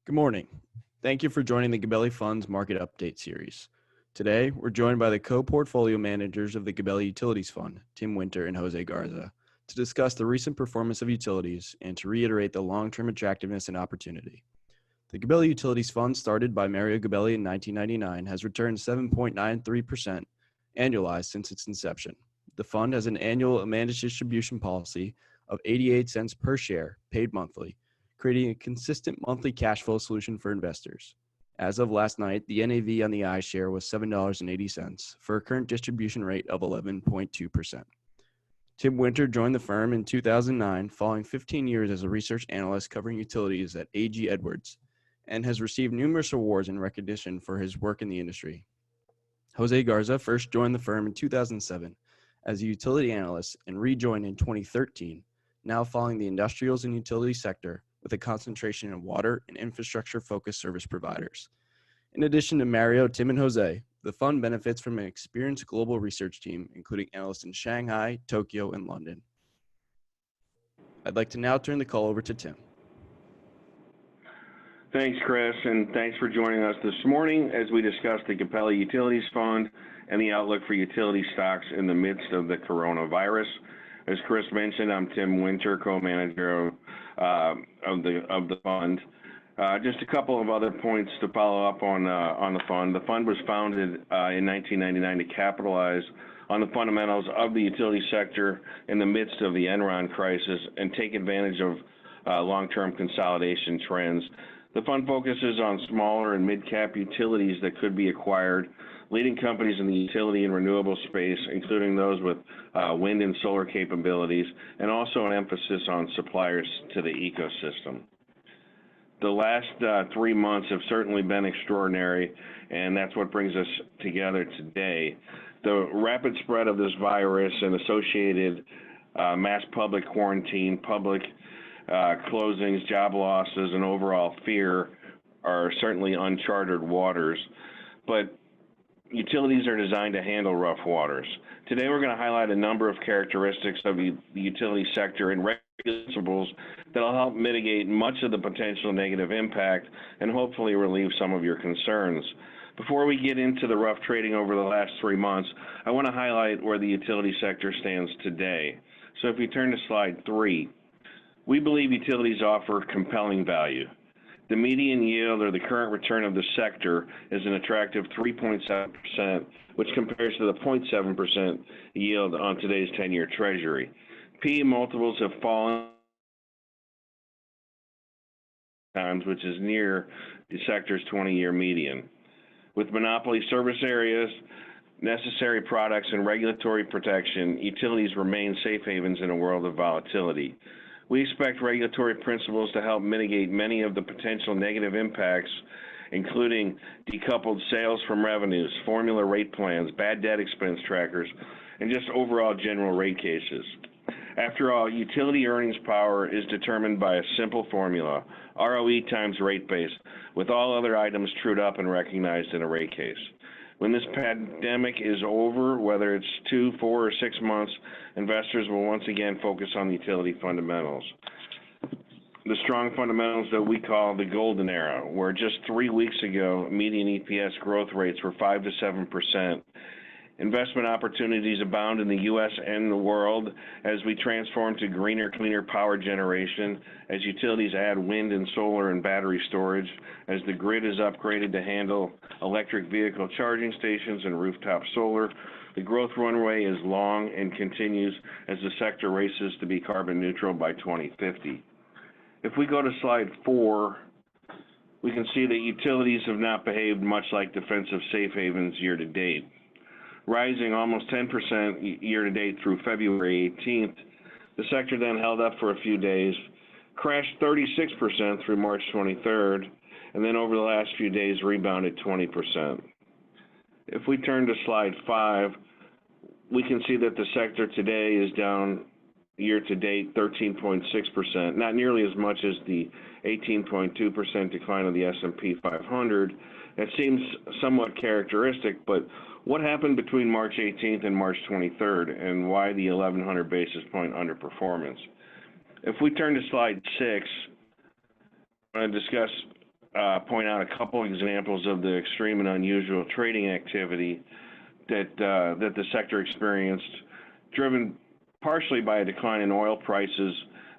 Good morning. Thank you for joining the Gabelli Fund's Market Update Series. Today, we're joined by the co-portfolio managers of the Gabelli Utilities Fund, Tim Winter and Jose Garza, to discuss the recent performance of utilities and to reiterate the long-term attractiveness and opportunity. The Gabelli Utilities Fund, started by Mario Gabelli in 1999, has returned 7.93% annualized since its inception. The fund has an annual managed distribution policy of 88 cents per share, paid monthly, creating a consistent monthly cash flow solution for investors. As of last night, the NAV on the iShare was $7.80 for a current distribution rate of 11.2%. Tim Winter joined the firm in 2009 following 15 years as a research analyst covering utilities at A.G. Edwards, and has received numerous awards in recognition for his work in the industry. Jose Garza first joined the firm in 2007 as a utility analyst and rejoined in 2013, now following the industrials and utility sector with a concentration in water and infrastructure-focused service providers. In addition to Mario, Tim, and Jose, the fund benefits from an experienced global research team, including analysts in Shanghai, Tokyo, and London. I'd like to now turn the call over to Tim. Thanks, Chris, and thanks for joining us this morning as we discuss the Gabelli Utilities Fund and the outlook for utility stocks in the midst of the coronavirus. As Chris mentioned, I'm Tim Winter, co-manager of the fund. Just a couple of other points to follow up on the fund. The fund was founded in 1999 to capitalize on the fundamentals of the utility sector in the midst of the Enron crisis and take advantage of long-term consolidation trends. The fund focuses on smaller and mid-cap utilities that could be acquired, leading companies in the utility and renewable space, including those with wind and solar capabilities, and also an emphasis on suppliers to the ecosystem. The last 3 months have certainly been extraordinary, and that's what brings us together today. The rapid spread of this virus and associated mass public quarantine, public closings, job losses, and overall fear are certainly uncharted waters. But utilities are designed to handle rough waters. Today, we're going to highlight a number of characteristics of the utility sector and principles that will help mitigate much of the potential negative impact and hopefully relieve some of your concerns. Before we get into the rough trading over the last 3 months, I want to highlight where the utility sector stands today. So if you turn to slide 3, we believe utilities offer compelling value. The median yield, or the current return of the sector, is an attractive 3.7%, which compares to the 0.7% yield on today's 10-year Treasury. P/E multiples have fallen times, which is near the sector's 20-year median. With monopoly service areas, necessary products, and regulatory protection, utilities remain safe havens in a world of volatility. We expect regulatory principles to help mitigate many of the potential negative impacts, including decoupled sales from revenues, formula rate plans, bad debt expense trackers, and just overall general rate cases. After all, utility earnings power is determined by a simple formula, ROE times rate base, with all other items trued up and recognized in a rate case. When this pandemic is over, whether it's 2, 4, or 6 months, investors will once again focus on utility fundamentals. The strong fundamentals that we call the golden era, where just 3 weeks ago, median EPS growth rates were 5 to 7%. Investment opportunities abound in the U.S. and the world as we transform to greener, cleaner power generation, as utilities add wind and solar and battery storage, as the grid is upgraded to handle electric vehicle charging stations and rooftop solar. The growth runway is long and continues as the sector races to be carbon neutral by 2050. If we go to slide 4, we can see that utilities have not behaved much like defensive safe havens year to date. Rising almost 10% year-to-date through February 18th, the sector then held up for a few days, crashed 36% through March 23rd, and then over the last few days rebounded 20%. If we turn to slide 5, we can see that the sector today is down year-to-date 13.6%, not nearly as much as the 18.2% decline of the S&P 500. It seems somewhat characteristic, but what happened between March 18th and March 23rd, and why the 1,100 basis point underperformance? If we turn to slide 6, I want to discuss point out a couple examples of the extreme and unusual trading activity that the sector experienced, driven partially by a decline in oil prices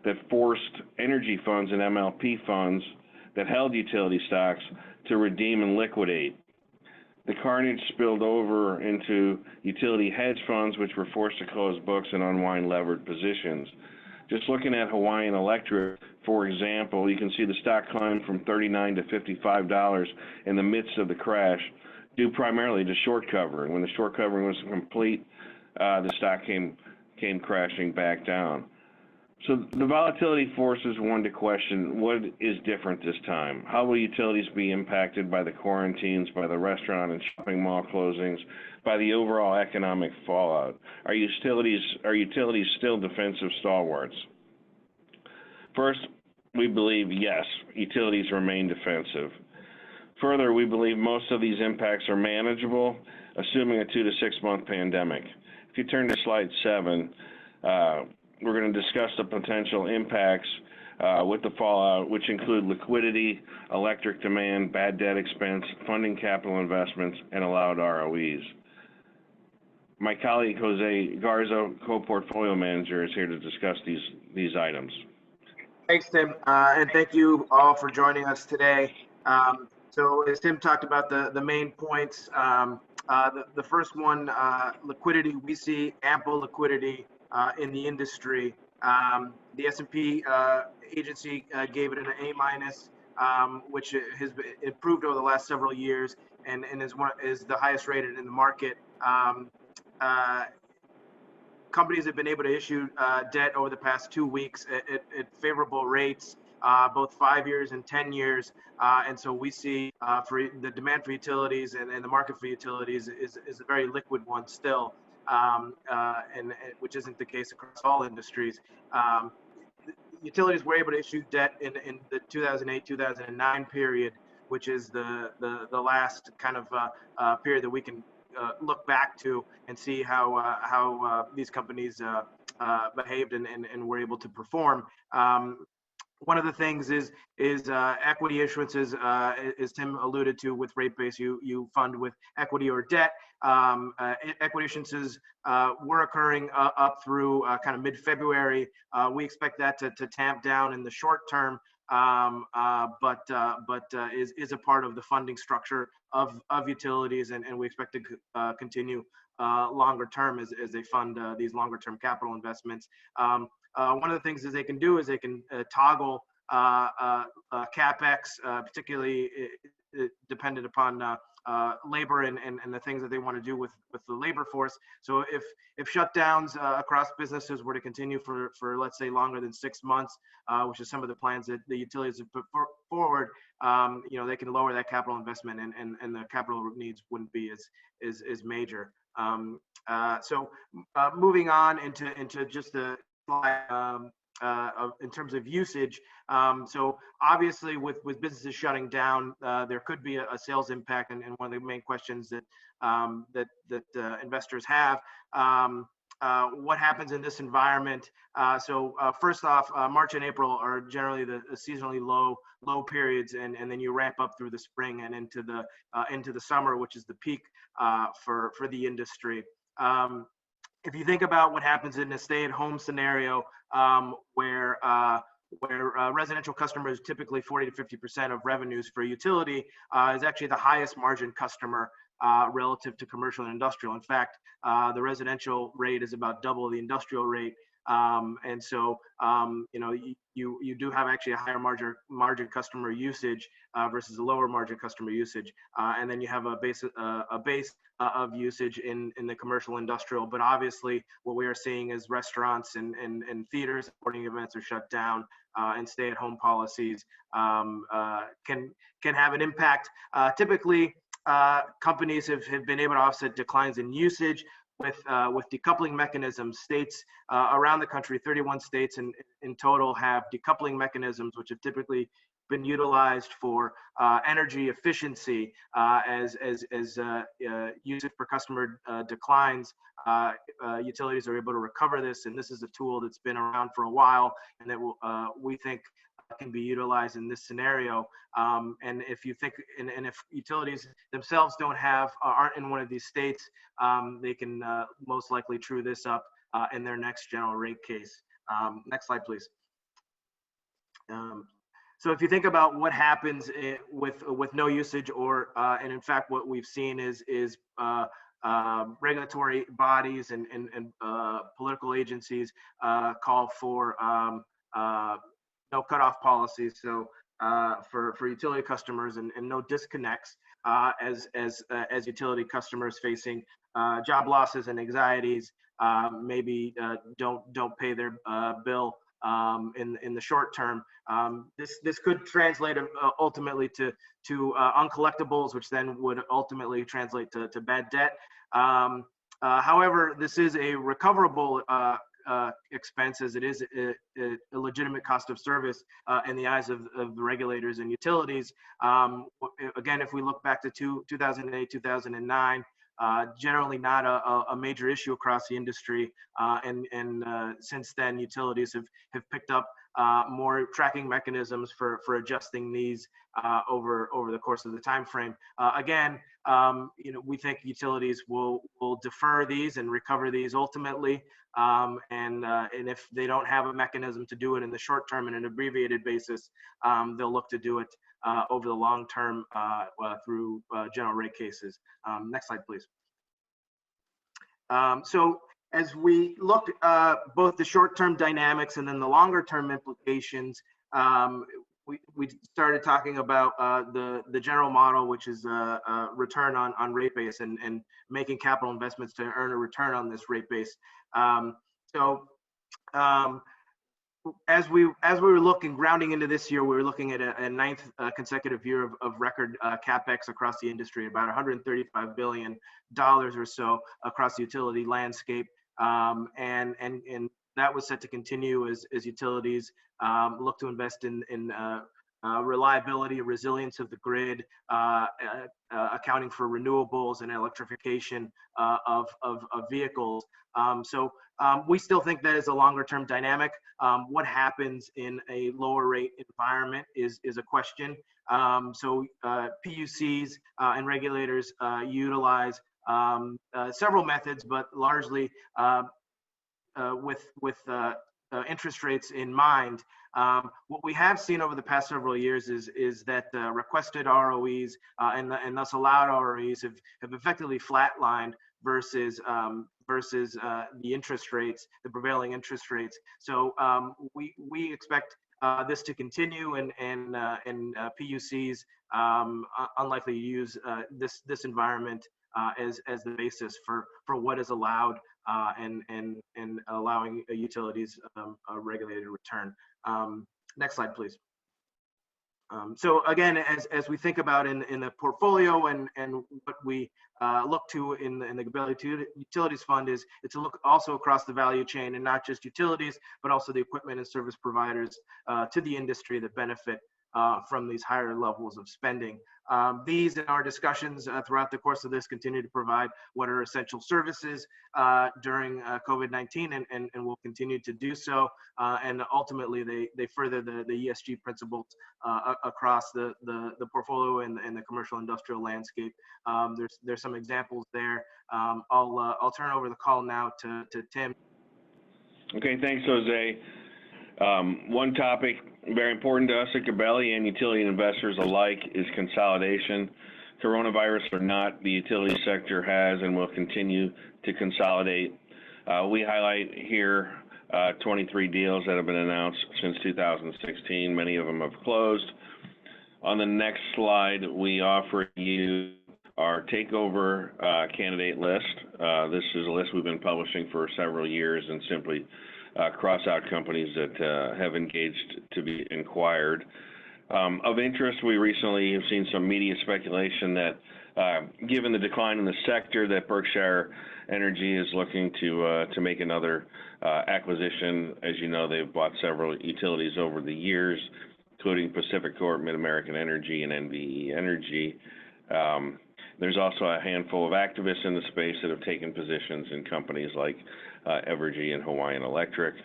that forced energy funds and MLP funds that held utility stocks to redeem and liquidate. The carnage spilled over into utility hedge funds, which were forced to close books and unwind levered positions. Just looking at Hawaiian Electric, for example, you can see the stock climbed from $39 to $55 in the midst of the crash, due primarily to short covering. When the short covering was complete, the stock came crashing back down. So the volatility forces one to question what is different this time. How will utilities be impacted by the quarantines, by the restaurant and shopping mall closings, by the overall economic fallout? Are utilities still defensive stalwarts? First, we believe yes, utilities remain defensive. Further, we believe most of these impacts are manageable, assuming a 2 to 6 month pandemic. If you turn to slide 7, we're going to discuss the potential impacts with the fallout, which include liquidity, electric demand, bad debt expense, funding capital investments, and allowed ROEs. My colleague Jose Garza, co-portfolio manager, is here to discuss these items. Thanks, Tim, and thank you all for joining us today. So as Tim talked about the main points, the first one, liquidity, we see ample liquidity in the industry. The S&P agency gave it an A-, which has improved over the last several years and is the highest rated in the market. Companies have been able to issue debt over the past 2 weeks at favorable rates, both 5 years and 10 years. And so we see for the demand for utilities and the market for utilities is a very liquid one still, and which isn't the case across all industries. Utilities were able to issue debt in the 2008-2009 period, which is the last kind of period that we can look back to and see how these companies behaved and were able to perform. One of the things is equity issuances, as Tim alluded to, with rate base, you fund with equity or debt. Equity issuances were occurring up through kind of mid-February. We expect that to tamp down in the short term, but is a part of the funding structure of utilities, and we expect to continue longer term as they fund these longer term capital investments. One of the things that they can do is they can toggle CapEx, particularly dependent upon labor and the things that they want to do with the labor force. So if shutdowns across businesses were to continue for let's say longer than 6 months, which is some of the plans that the utilities have put forward, they can lower that capital investment and the capital needs wouldn't be as major. So moving on into just the in terms of usage. So obviously with businesses shutting down, there could be a sales impact, and one of the main questions that investors have. What happens in this environment? So first off, March and April are generally the seasonally low periods, and then you ramp up through the spring and into the summer, which is the peak for the industry. If you think about what happens in a stay-at-home scenario, where residential customers, typically 40 to 50% of revenues for utility, is actually the highest margin customer relative to commercial and industrial. In fact, the residential rate is about double the industrial rate. And so, you do have actually a higher margin customer usage versus a lower margin customer usage. And then you have a base of usage in the commercial industrial. But obviously what we are seeing is restaurants and theaters, sporting events are shut down, and stay-at-home policies can have an impact. Typically, companies have been able to offset declines in usage with decoupling mechanisms. States around the country, 31 states in total, have decoupling mechanisms, which have typically been utilized for energy efficiency. As usage per customer declines, utilities are able to recover this, and this is a tool that's been around for a while, and that will, we think, can be utilized in this scenario. And if you think, and if utilities themselves aren't in one of these states, they can most likely true this up in their next general rate case. Next slide, please. So if you think about what happens with no usage, and in fact, what we've seen is regulatory bodies and political agencies call for no cutoff policies. So for utility customers and no disconnects as utility customers facing job losses and anxieties, maybe don't pay their bill in the short term. This could translate ultimately to uncollectibles, which then would ultimately translate to bad debt. However, this is a recoverable expense, as it is a legitimate cost of service in the eyes of the regulators and utilities. Again, if we look back to 2008, 2009, generally not a major issue across the industry, and since then utilities have picked up more tracking mechanisms for adjusting these over the course of the time frame. Again, we think utilities will defer these and recover these ultimately, and if they don't have a mechanism to do it in the short term in an abbreviated basis, they'll look to do it over the long term through general rate cases. Next slide, please. So as we look both the short-term dynamics and then the longer-term implications, we started talking about the general model, which is return on rate base and making capital investments to earn a return on this rate base. As we were looking, grounding into this year, we were looking at a ninth consecutive year of record CapEx across the industry, about $135 billion or so across the utility landscape, and that was set to continue as utilities look to invest in reliability, resilience of the grid, accounting for renewables and electrification of vehicles. We still think that is a longer term dynamic. What happens in a lower rate environment is a question. PUCs and regulators utilize several methods, but largely with interest rates in mind. What we have seen over the past several years is that requested ROEs and thus allowed ROEs have effectively flatlined versus the interest rates, the prevailing interest rates. So we expect this to continue, and PUCs unlikely to use this environment as the basis for what is allowed and allowing utilities a regulated return. Next slide, please. So again, as we think about in the portfolio and what we look to in the Gabelli Utilities Fund is to look also across the value chain, and not just utilities, but also the equipment and service providers to the industry that benefit from these higher levels of spending. These in our discussions throughout the course of this continue to provide what are essential services during COVID-19 and will continue to do so. And ultimately, they further the ESG principles across the portfolio and the commercial industrial landscape. There's some examples there. I'll turn over the call now to Tim. Okay, thanks, Jose. One topic very important to us at Gabelli and utility investors alike is consolidation. Coronavirus or not, the utility sector has and will continue to consolidate. We highlight here 23 deals that have been announced since 2016. Many of them have closed. On the next slide, we offer you our takeover candidate list. This is a list we've been publishing for several years and simply cross out companies that have engaged to be inquired. Of interest, we recently have seen some media speculation that given the decline in the sector, that Berkshire Energy is looking to make another acquisition. As you know, they've bought several utilities over the years, including Pacificorp, Mid-American Energy, and NVE Energy. There's also a handful of activists in the space that have taken positions in companies like Evergy and Hawaiian Electric.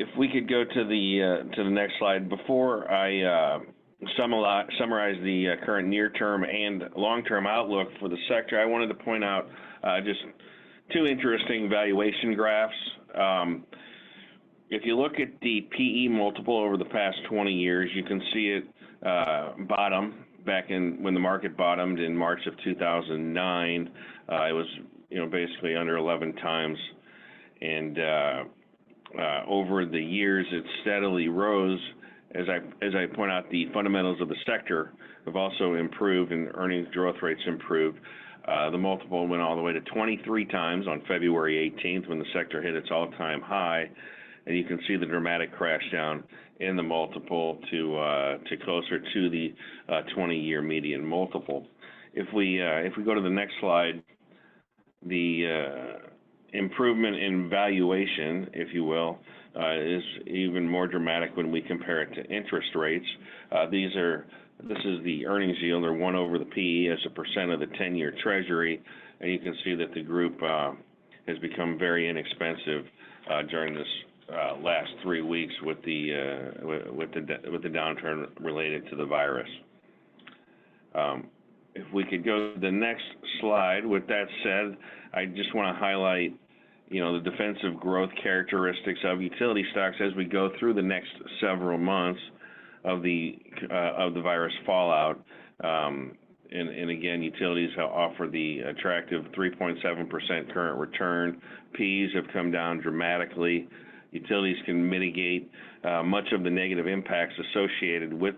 if we could go to the next slide. Before I summarize the current near-term and long-term outlook for the sector, I wanted to point out just two interesting valuation graphs. If you look at the PE multiple over the past 20 years, you can see it bottom back when the market bottomed in March of 2009. It was basically under 11 times, and over the years it steadily rose. As I point out, the fundamentals of the sector have also improved and earnings growth rates improved. The multiple went all the way to 23 times on February 18th when the sector hit its all-time high, and you can see the dramatic crash down in the multiple to closer to the 20-year median multiple. If we go to the next slide, the improvement in valuation, if you will, is even more dramatic when we compare it to interest rates. This is the earnings yield, or 1 over the PE as a percent of the 10-year Treasury, and you can see that the group has become very inexpensive during this last 3 weeks with the downturn related to the virus. If we could go to the next slide. With that said, I just want to highlight the defensive growth characteristics of utility stocks as we go through the next several months of the virus fallout. And again, utilities have offered the attractive 3.7% current return. P's have come down dramatically. Utilities can mitigate much of the negative impacts associated with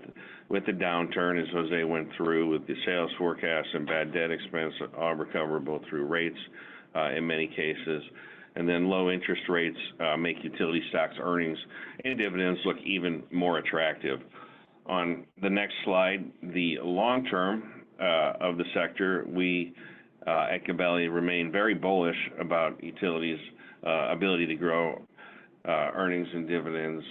the downturn, as Jose went through, with the sales forecast and bad debt expense, all recoverable through rates in many cases. And then low interest rates make utility stocks' earnings and dividends look even more attractive. On the next slide, the long term of the sector, we at Gabelli remain very bullish about utilities' ability to grow earnings and dividends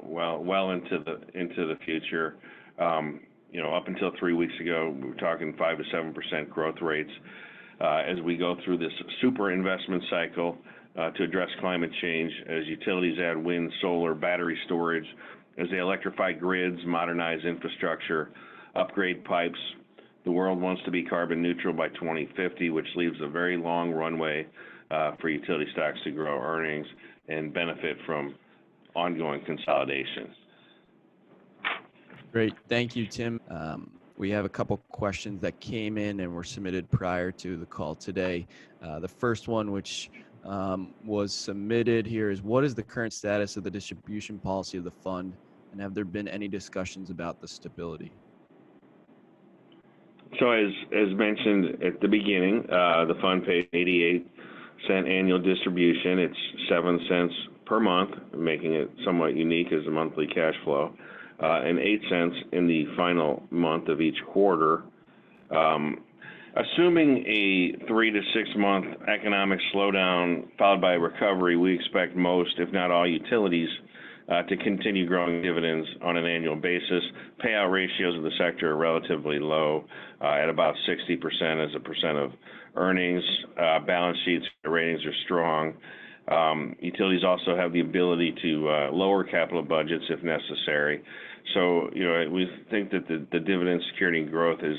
well into the future. Up until 3 weeks ago, we were talking 5 to 7% growth rates. As we go through this super investment cycle to address climate change, as utilities add wind, solar, battery storage, as they electrify grids, modernize infrastructure, upgrade pipes, the world wants to be carbon neutral by 2050, which leaves a very long runway for utility stocks to grow earnings and benefit from ongoing consolidation. Great. Thank you, Tim. We have a couple questions that came in and were submitted prior to the call today. The first one, which was submitted here, is what is the current status of the distribution policy of the fund, and have there been any discussions about the stability? So as mentioned at the beginning, the fund paid 88-cent annual distribution. It's 7 cents per month, making it somewhat unique as a monthly cash flow, and 8 cents in the final month of each quarter. Assuming a 3 to 6 month economic slowdown followed by a recovery, we expect most, if not all, utilities to continue growing dividends on an annual basis. Payout ratios of the sector are relatively low, at about 60% as a percent of earnings. Balance sheets ratings are strong. Utilities also have the ability to lower capital budgets if necessary. So, we think that the dividend security growth is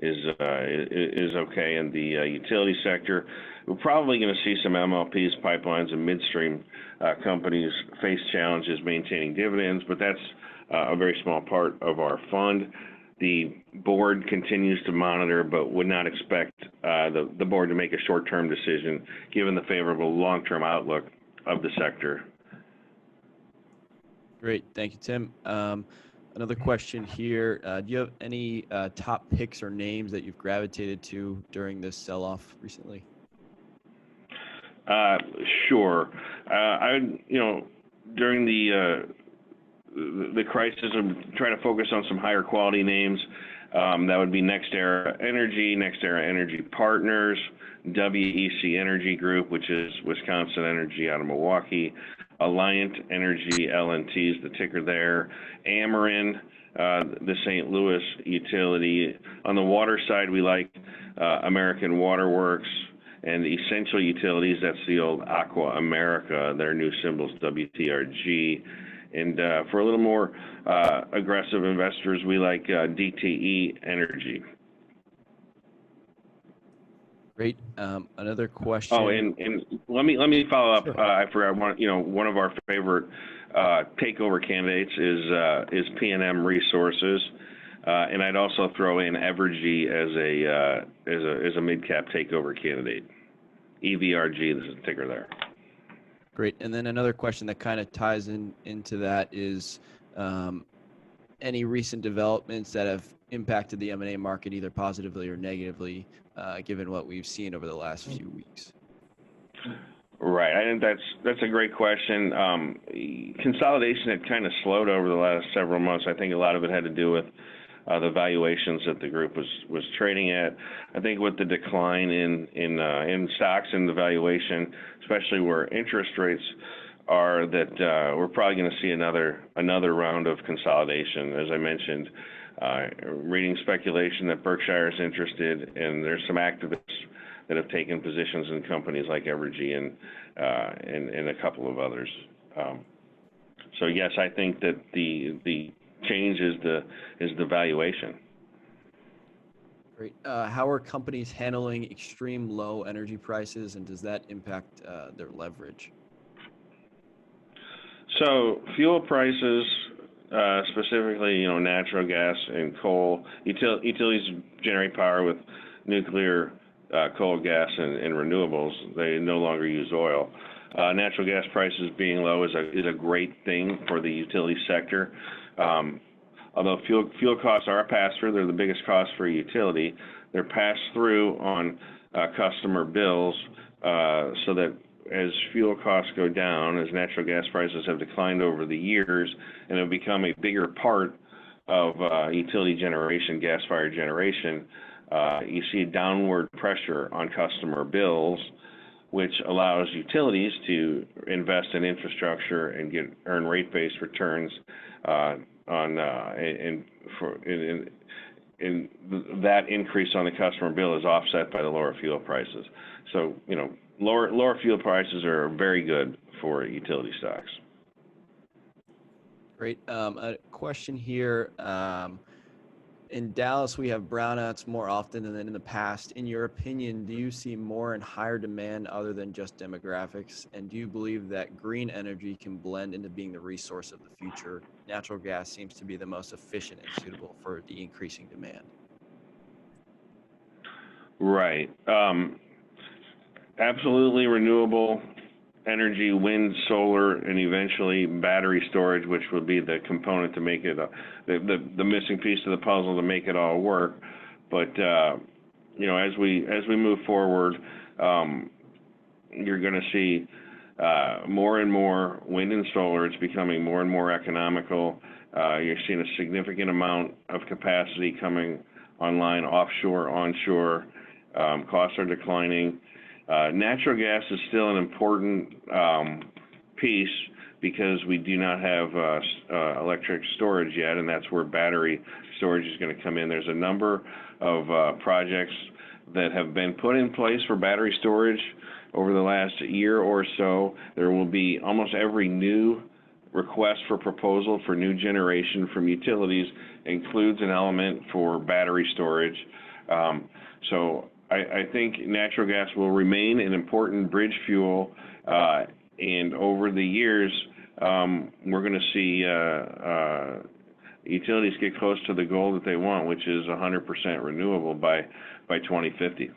okay in the utility sector. We're probably going to see some MLPs, pipelines, and midstream companies face challenges maintaining dividends, but that's a very small part of our fund. The board continues to monitor, but would not expect the board to make a short-term decision given the favorable long-term outlook of the sector. Great. Thank you, Tim. Another question here. Do you have any top picks or names that you've gravitated to during this sell-off recently? Sure. During the crisis, I'm trying to focus on some higher quality names. That would be NextEra Energy Partners, WEC Energy Group, which is Wisconsin Energy out of Milwaukee, Alliant Energy, LNT is the ticker there, Ameren, the St. Louis utility. On the water side, we like American Water Works, and Essential Utilities, that's the old Aqua America, their new symbol's WTRG. And for a little more aggressive investors, we like DTE Energy. Great. Another question. Oh, and let me follow up. Sure. I forgot one of our favorite takeover candidates is P&M Resources, and I'd also throw in Evergy as a mid cap takeover candidate. EVRG, this is the ticker there. Great. And then another question that kind of ties into that is any recent developments that have impacted the M&A market either positively or negatively, given what we've seen over the last few weeks? Right. I think that's a great question. Consolidation had kind of slowed over the last several months. I think a lot of it had to do with the valuations that the group was trading at. I think with the decline in stocks and the valuation, especially where interest rates are, that we're probably going to see another round of consolidation. As I mentioned, reading speculation that Berkshire is interested, and there's some activists that have taken positions in companies like Evergy and a couple of others. So yes, I think that the change is the valuation. Great. How are companies handling extreme low energy prices, and does that impact their leverage? So fuel prices, specifically, natural gas and coal, utilities generate power with nuclear, coal, gas, and renewables. They no longer use oil. Natural gas prices being low is a great thing for the utility sector. Although fuel costs are a pass-through, they're the biggest cost for a utility. They're passed through on customer bills, so that as fuel costs go down, as natural gas prices have declined over the years and have become a bigger part of utility generation, gas-fired generation, you see downward pressure on customer bills, which allows utilities to invest in infrastructure and earn rate-based returns and that increase on the customer bill is offset by the lower fuel prices. So, lower fuel prices are very good for utility stocks. Great. A question here. In Dallas, we have brownouts more often than in the past. In your opinion, do you see more and higher demand other than just demographics? And do you believe that green energy can blend into being the resource of the future? Natural gas seems to be the most efficient and suitable for the increasing demand. Right. Absolutely renewable energy, wind, solar, and eventually battery storage, which will be the component to make it the missing piece of the puzzle to make it all work. But as we move forward, you're going to see more and more wind and solar. It's becoming more and more economical. You're seeing a significant amount of capacity coming online, offshore, onshore. Costs are declining. Natural gas is still an important piece because we do not have electric storage yet, and that's where battery storage is going to come in. There's a number of projects that have been put in place for battery storage over the last year or so. There will be almost every new request for proposal for new generation from utilities includes an element for battery storage. So I think natural gas will remain an important bridge fuel, and over the years, we're going to see utilities get close to the goal that they want, which is 100% renewable by 2050.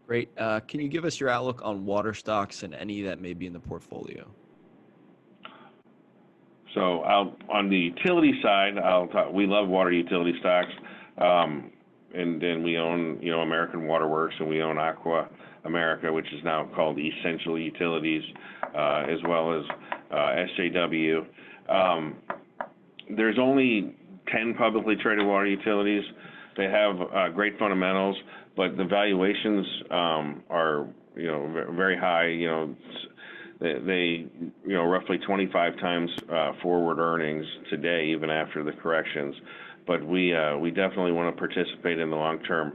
Great. Can you give us your outlook on water stocks and any that may be in the portfolio? So on the utility side, we love water utility stocks. And then we own, American Water Works, and we own Aqua America, which is now called Essential Utilities, as well as SJW. There's only 10 publicly traded water utilities. They have great fundamentals, but the valuations are, very high. They roughly 25 times forward earnings today, even after the corrections. But we definitely want to participate in the long-term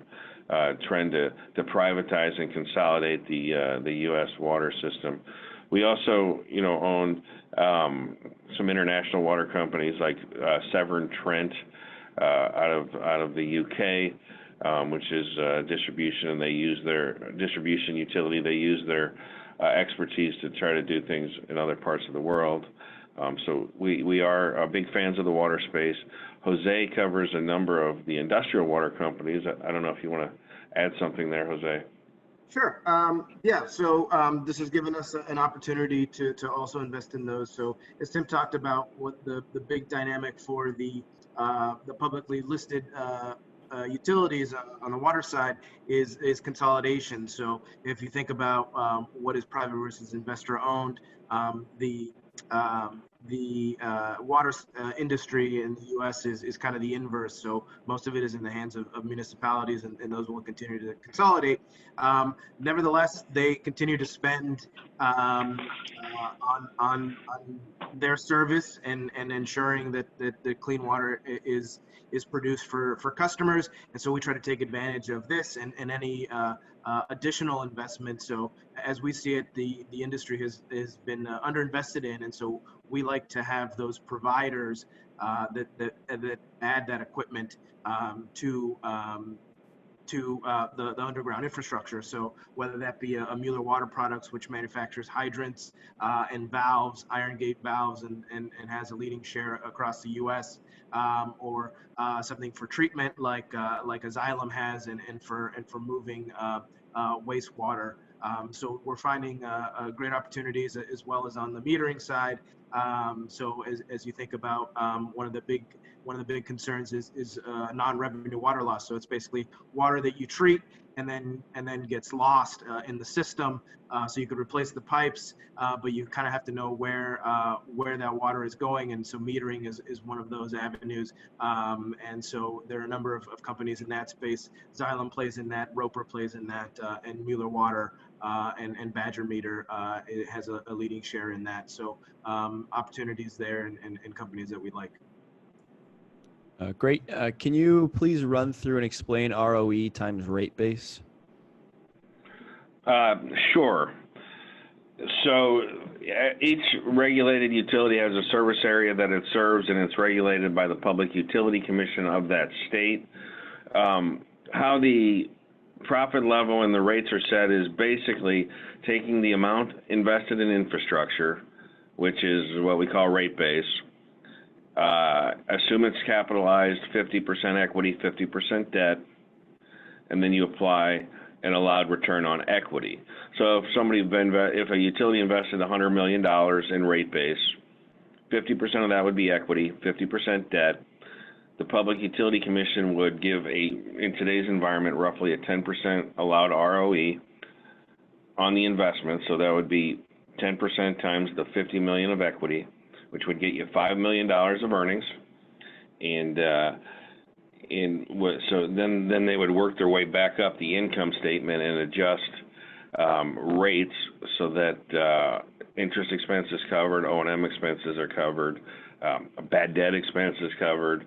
trend to privatize and consolidate the U.S. water system. We also, own some international water companies like Severn Trent out of the UK, which is distribution, and they use their distribution utility. They use their expertise to try to do things in other parts of the world. So we are big fans of the water space. Jose covers a number of the industrial water companies. I don't know if you want to add something there, Jose. Sure. Yeah. So this has given us an opportunity to also invest in those. So as Tim talked about, what the big dynamic for the publicly listed utilities on the water side is consolidation. So if you think about what is private versus investor owned, the water industry in the U.S. is kind of the inverse. So most of it is in the hands of municipalities, and those will continue to consolidate. Nevertheless, they continue to spend on their service and ensuring that the clean water is produced for customers. And so we try to take advantage of this and any additional investment. So as we see it, the industry has been underinvested in, and so we like to have those providers that add that equipment to the underground infrastructure. So whether that be a Mueller Water Products, which manufactures hydrants and valves, iron gate valves, and has a leading share across the U.S., or something for treatment like Xylem has, and for moving wastewater. So we're finding great opportunities as well as on the metering side. So as you think about one of the big concerns is non-revenue water loss. So it's basically water that you treat and then gets lost in the system. So you could replace the pipes, but you kind of have to know where that water is going. And so metering is one of those avenues. And so there are a number of companies in that space. Xylem plays in that, Roper plays in that, and Mueller Water and Badger Meter it has a leading share in that. So opportunities there and companies that we like. Great. Can you please run through and explain ROE times rate base? Sure. So each regulated utility has a service area that it serves, and it's regulated by the Public Utility Commission of that state. How the profit level and the rates are set is basically taking the amount invested in infrastructure, which is what we call rate base. Assume it's capitalized 50% equity, 50% debt, and then you apply an allowed return on equity. So if a utility invested $100 million in rate base, 50% of that would be equity, 50% debt. The Public Utility Commission would give in today's environment, roughly a 10% allowed ROE on the investment. So that would be 10% times the 50 million of equity, which would get you $5 million of earnings. And so then they would work their way back up the income statement and adjust rates so that interest expense is covered, O&M expenses are covered, bad debt expense is covered,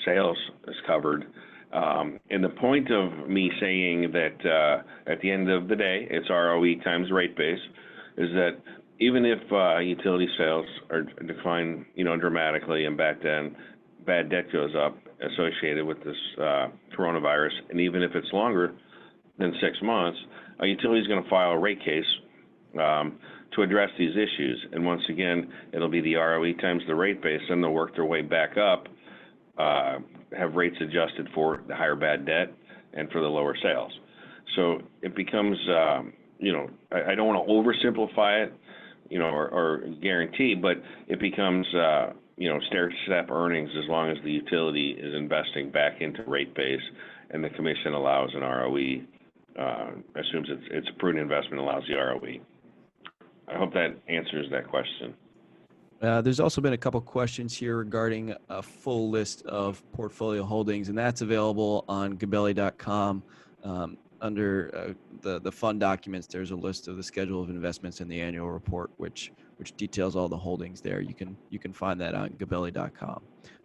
sales is covered. And the point of me saying that at the end of the day, it's ROE times rate base is that even if utility sales are decline, dramatically, and bad debt goes up associated with this coronavirus, and even if it's longer than 6 months, a utility is going to file a rate case to address these issues. And once again, it'll be the ROE times the rate base, and they'll work their way back up, have rates adjusted for the higher bad debt and for the lower sales. So it becomes, I don't want to oversimplify it, or guarantee, but it becomes, stair-step earnings as long as the utility is investing back into rate base and the commission allows an ROE, assumes it's a prudent investment, allows the ROE. I hope that answers that question. There's also been a couple questions here regarding a full list of portfolio holdings, and that's available on Gabelli.com. Under the fund documents, there's a list of the schedule of investments in the annual report, which details all the holdings there. You can find that on Gabelli.com.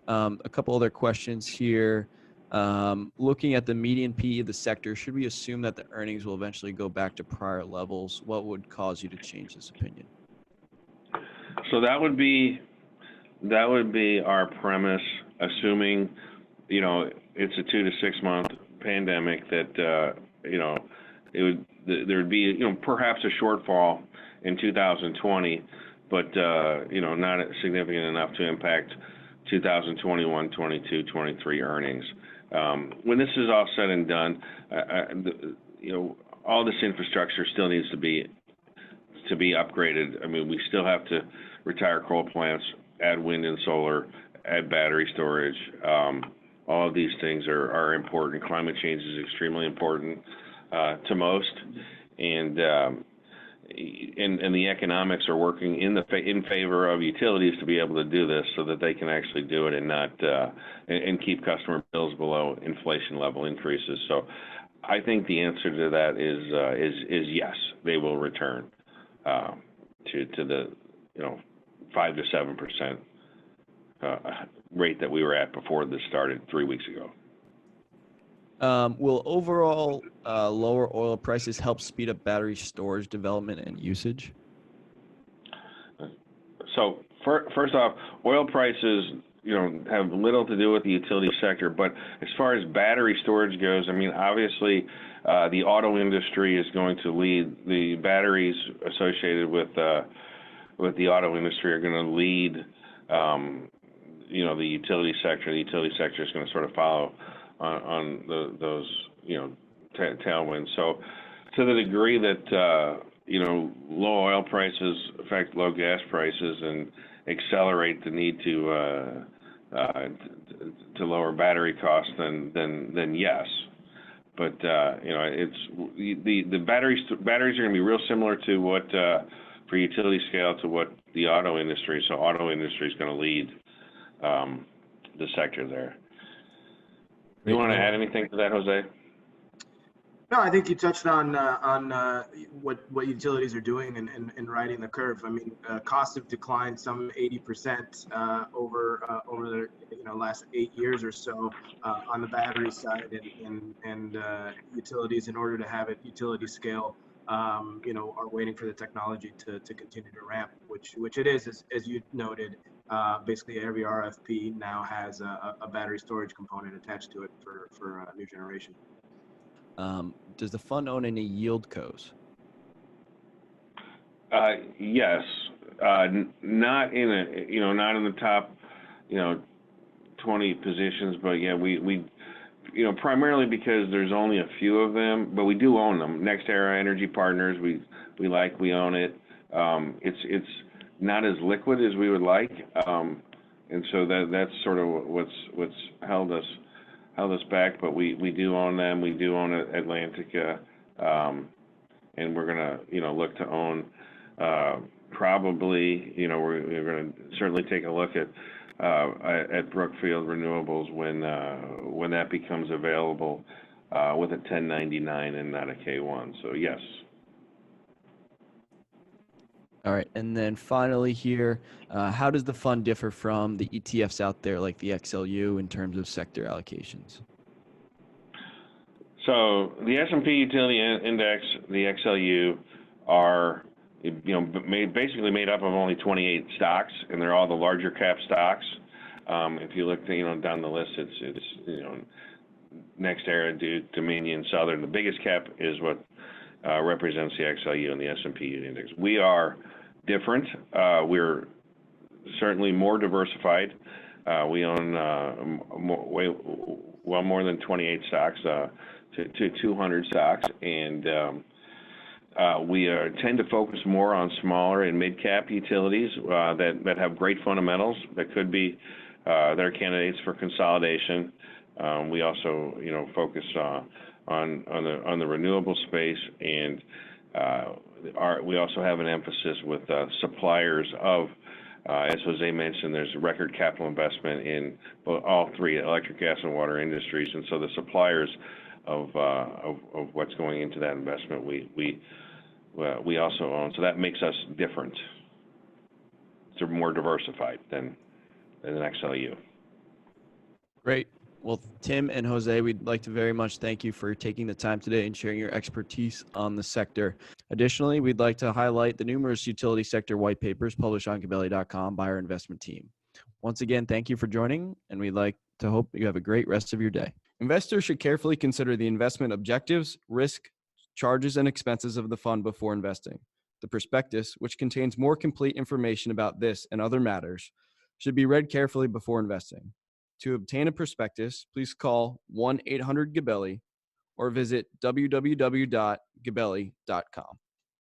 A couple other questions here. Looking at the median PE of the sector, should we assume that the earnings will eventually go back to prior levels? What would cause you to change this opinion? So that would be our premise, assuming, it's a 2 to 6 month pandemic that, there would be, perhaps a shortfall in 2020, but, not significant enough to impact 2021, 22, 23 earnings. When this is all said and done, all this infrastructure still needs to be upgraded. I mean, we still have to retire coal plants, add wind and solar, add battery storage. All of these things are important. Climate change is extremely important to most, and the economics are working in favor of utilities to be able to do this, so that they can actually do it and not and keep customer bills below inflation level increases. So, I think the answer to that is yes, they will return to the 5 to 7% rate that we were at before this started 3 weeks ago. Will overall lower oil prices help speed up battery storage development and usage? So first off, oil prices, have little to do with the utility sector. But as far as battery storage goes, I mean, obviously, the auto industry is going to lead. The batteries associated with the auto industry are going to lead. The utility sector. The utility sector is going to sort of follow on those tailwinds. So to the degree that low oil prices affect low gas prices and accelerate the need to lower battery costs, then yes. But it's the batteries are going to be real similar to what for utility scale to what the auto industry. So auto industry is going to lead the sector there. You want to add anything to that, Jose? No, I think you touched on what utilities are doing and riding the curve. I mean, costs have declined some 80% over the last 8 years or so on the battery side, and utilities, in order to have it utility scale, are waiting for the technology to continue to ramp, which it is, as you noted. Basically, every RFP now has a battery storage component attached to it for a new generation. Does the fund own any yield cos? Yes, not in the top 20 positions, but yeah, we primarily because there's only a few of them, but we do own them. NextEra Energy Partners, we own it. It's not as liquid as we would like, and so that's sort of what's held us back. But we do own them. We do own Atlantica, and we're gonna look to own probably we're gonna certainly take a look at Brookfield Renewables when that becomes available with a 1099 and not a K1. So yes. All right, and then finally here, how does the fund differ from the ETFs out there like the XLU in terms of sector allocations? So the S&P Utility Index, the XLU, are basically made up of only 28 stocks, and they're all the larger cap stocks. If you look down the list, it's NextEra, Duke, Dominion, Southern. The biggest cap is what represents the XLU and the S&P Index. We are different. We're certainly more diversified. We own more than 28 stocks to 200 stocks, and we tend to focus more on smaller and mid-cap utilities that have great fundamentals that could be that are candidates for consolidation. We also focus on the renewable space, and we also have an emphasis with suppliers of, as Jose mentioned, there's record capital investment in all three, electric, gas, and water industries, and so the suppliers of what's going into that investment we also own. So that makes us different. So more diversified than an XLU. Great. Well, Tim and Jose, we'd like to very much thank you for taking the time today and sharing your expertise on the sector. Additionally, we'd like to highlight the numerous utility sector white papers published on Gabelli.com by our investment team. Once again, thank you for joining, and we'd like to hope you have a great rest of your day. Investors should carefully consider the investment objectives, risk, charges, and expenses of the fund before investing. The prospectus, which contains more complete information about this and other matters, should be read carefully before investing. To obtain a prospectus, please call 1-800-GABELLI or visit www.gabelli.com.